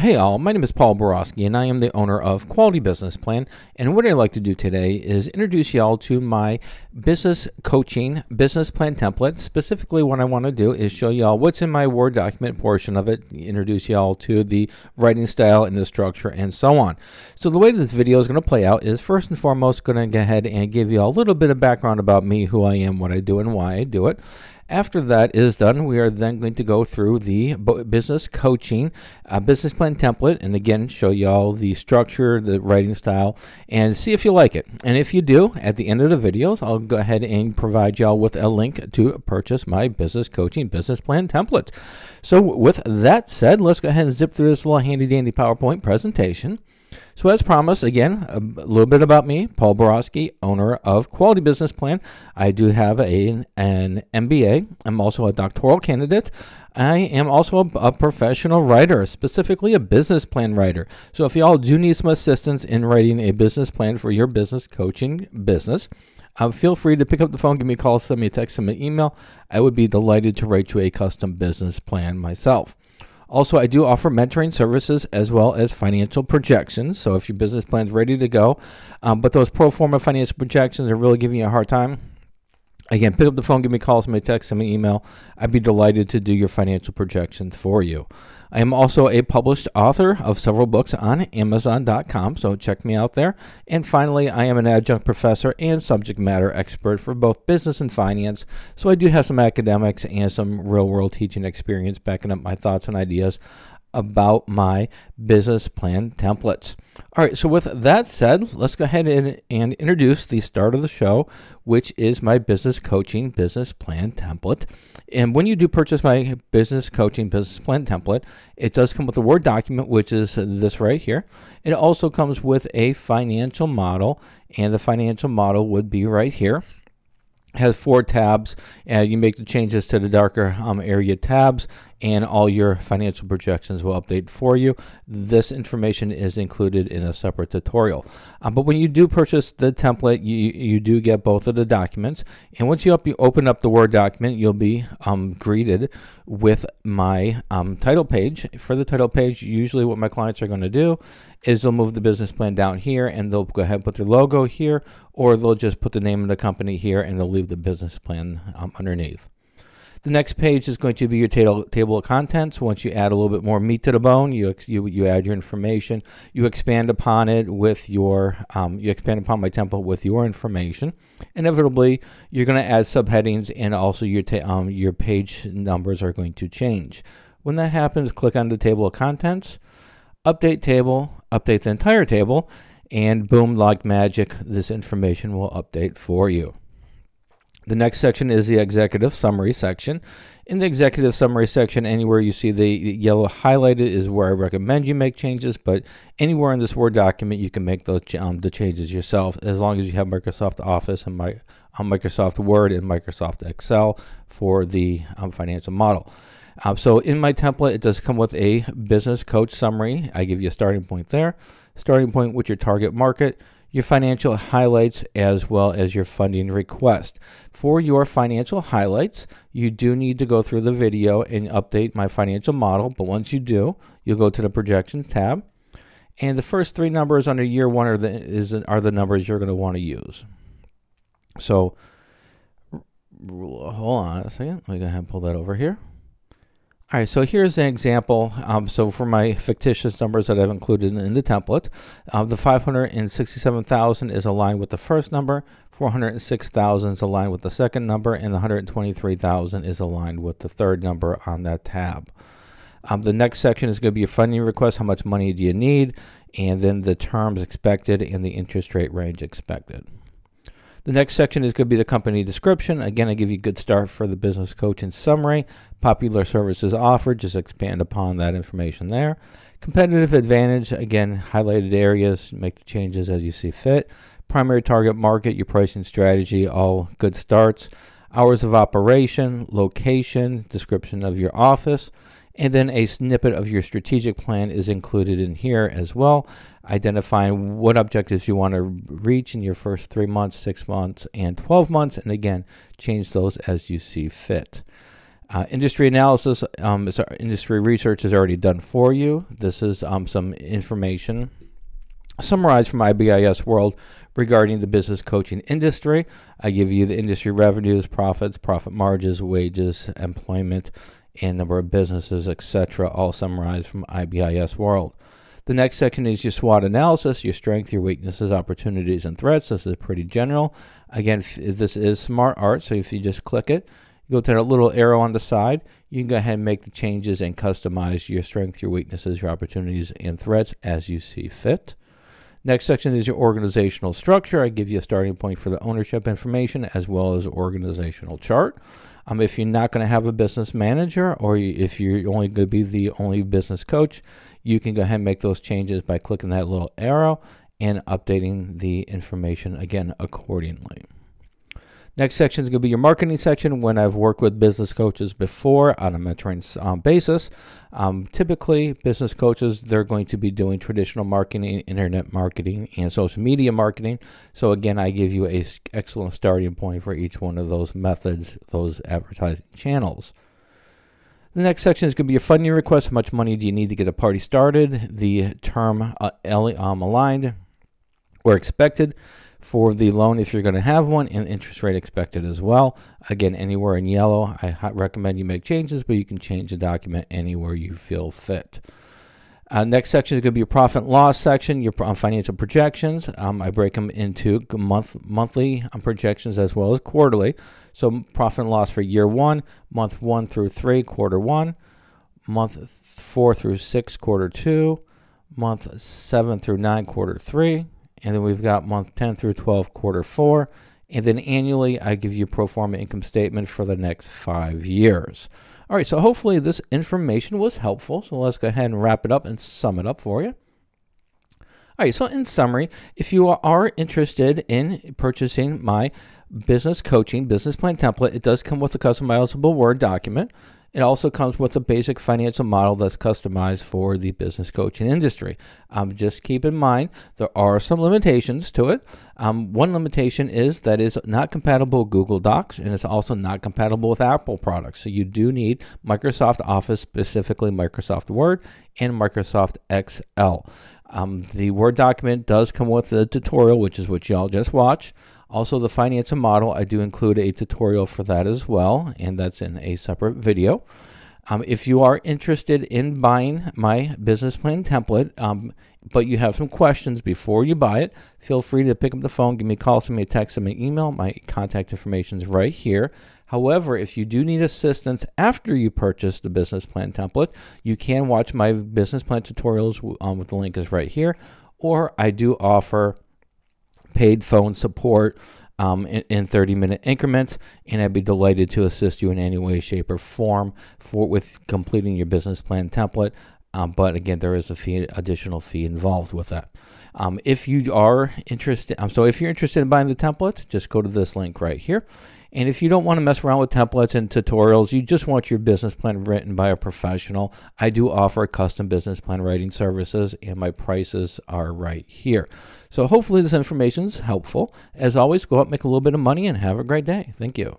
Hey all, my name is Paul Borosky and I am the owner of Quality Business Plan, and what I'd like to do today is introduce y'all to my business coaching business plan template. Specifically what I want to do is show y'all what's in my Word document portion of it, introduce y'all to the writing style and the structure and so on. So the way this video is going to play out is first and foremost going to go ahead and give you a little bit of background about me, who I am, what I do, and why I do it. After that is done, we are then going to go through the business coaching business plan template and again show y'all the structure, the writing style, and see if you like it. And if you do, at the end of the videos, I'll go ahead and provide y'all with a link to purchase my business coaching business plan template. So with that said, let's go ahead and zip through this little handy dandy PowerPoint presentation. So as promised, again, a little bit about me, Paul Borosky, owner of Quality Business Plan. I do have an MBA. I'm also a doctoral candidate. I am also a professional writer, specifically a business plan writer. So if y'all do need some assistance in writing a business plan for your business coaching business, feel free to pick up the phone, give me a call, send me a text, send me an email. I would be delighted to write you a custom business plan myself. Also, I do offer mentoring services as well as financial projections. So if your business plan is ready to go, but those pro forma financial projections are really giving you a hard time, again, pick up the phone, give me a call, send me a text, send me an email. I'd be delighted to do your financial projections for you. I am also a published author of several books on Amazon.com, so check me out there. And finally, I am an adjunct professor and subject matter expert for both business and finance, so I do have some academics and some real-world teaching experience backing up my thoughts and ideas about my business plan templates. All right, so with that said, let's go ahead and introduce the start of the show, which is my business coaching business plan template. And when you do purchase my business coaching business plan template, it does come with a Word document, which is this right here. It also comes with a financial model, and the financial model would be right here. It has 4 tabs, and you make the changes to the darker area tabs, and all your financial projections will update for you. This information is included in a separate tutorial. But when you do purchase the template, you do get both of the documents. And once you open up the Word document, you'll be greeted with my title page. For the title page, usually what my clients are going to do is they'll move the business plan down here, and they'll go ahead and put their logo here, or they'll just put the name of the company here, and they'll leave the business plan underneath. The next page is going to be your table of contents. Once you add a little bit more meat to the bone, you add your information. You expand upon it with your you expand upon my template with your information. Inevitably, you're going to add subheadings, and also your page numbers are going to change. When that happens, click on the table of contents, update table, update the entire table, and boom, like magic, this information will update for you. The next section is the executive summary section. In the executive summary section, anywhere you see the yellow highlighted is where I recommend you make changes, but anywhere in this Word document you can make those the changes yourself, as long as you have Microsoft Office and Microsoft Word and Microsoft Excel for the financial model. So in my template, it does come with a business coach summary. I give you a starting point there, starting point with your target market, your financial highlights, as well as your funding request. For your financial highlights, you do need to go through the video and update my financial model, but once you do, you'll go to the projections tab, and the first 3 numbers under year 1 are the numbers you're going to want to use. So hold on a second, let me go ahead and pull that over here. All right, so here's an example. So for my fictitious numbers that I've included in the template, the 567,000 is aligned with the first number, 406,000 is aligned with the second number, and the 123,000 is aligned with the third number on that tab. The next section is going to be your funding request. How much money do you need? And then the terms expected and the interest rate range expected. The next section is going to be the company description. Again, I give you a good start for the business coaching summary. Popular services offered, just expand upon that information there. Competitive advantage, again, highlighted areas, make the changes as you see fit. Primary target market, your pricing strategy, all good starts. Hours of operation, location, description of your office, and then a snippet of your strategic plan is included in here as well, identifying what objectives you want to reach in your first 3 months, 6 months, and 12 months, and again, change those as you see fit. Industry analysis is our industry research is already done for you. This is some information summarized from IBIS World regarding the business coaching industry. I give you the industry revenues, profits, profit margins, wages, employment, and number of businesses, etc., all summarized from IBIS World. The next section is your SWOT analysis, your strengths, your weaknesses, opportunities, and threats. This is pretty general. Again, this is smart art, so if you just click it, you go to that little arrow on the side, you can go ahead and make the changes and customize your strengths, your weaknesses, your opportunities, and threats as you see fit. Next section is your organizational structure. I give you a starting point for the ownership information as well as organizational chart. If you're not going to have a business manager, or if you're only going to be the only business coach, you can go ahead and make those changes by clicking that little arrow and updating the information again accordingly. Next section is going to be your marketing section. When I've worked with business coaches before on a mentoring basis, typically business coaches, they're going to be doing traditional marketing, internet marketing, and social media marketing. So again, I give you an excellent starting point for each one of those methods, those advertising channels. The next section is going to be your funding request. How much money do you need to get a party started? The term aligned or expected for the loan if you're going to have one, and interest rate expected as well. Again, anywhere in yellow, I recommend you make changes, but you can change the document anywhere you feel fit. Next section is going to be your profit and loss section, your financial projections. I break them into monthly projections as well as quarterly. So profit and loss for year 1, month 1 through 3, quarter 1, month 4 through 6, quarter 2, month 7 through 9, quarter 3, and then we've got month 10 through 12, quarter 4. And then annually, I give you pro forma income statement for the next 5 years. All right, so hopefully this information was helpful. So let's go ahead and wrap it up and sum it up for you. All right, so in summary, if you are interested in purchasing my business coaching business plan template, it does come with a customizable Word document. It also comes with a basic financial model that's customized for the business coaching industry. Just keep in mind, there are some limitations to it. One limitation is that it's not compatible with Google Docs, and it's also not compatible with Apple products. So you do need Microsoft Office, specifically Microsoft Word and Microsoft Excel. The Word document does come with a tutorial, which is what y'all just watched. Also, the financial model, I do include a tutorial for that as well, and that's in a separate video. If you are interested in buying my business plan template, but you have some questions before you buy it, feel free to pick up the phone, give me a call, send me a text, send me an email. My contact information is right here. However, if you do need assistance after you purchase the business plan template, you can watch my business plan tutorials with the link is right here, or I do offer paid phone support in 30-minute increments, and I'd be delighted to assist you in any way, shape, or form with completing your business plan template. But again, there is a additional fee involved with that. If you are interested, if you're interested in buying the template, just go to this link right here. And if you don't want to mess around with templates and tutorials, you just want your business plan written by a professional, I do offer custom business plan writing services, and my prices are right here. So hopefully this information is helpful. As always, go out, make a little bit of money, and have a great day. Thank you.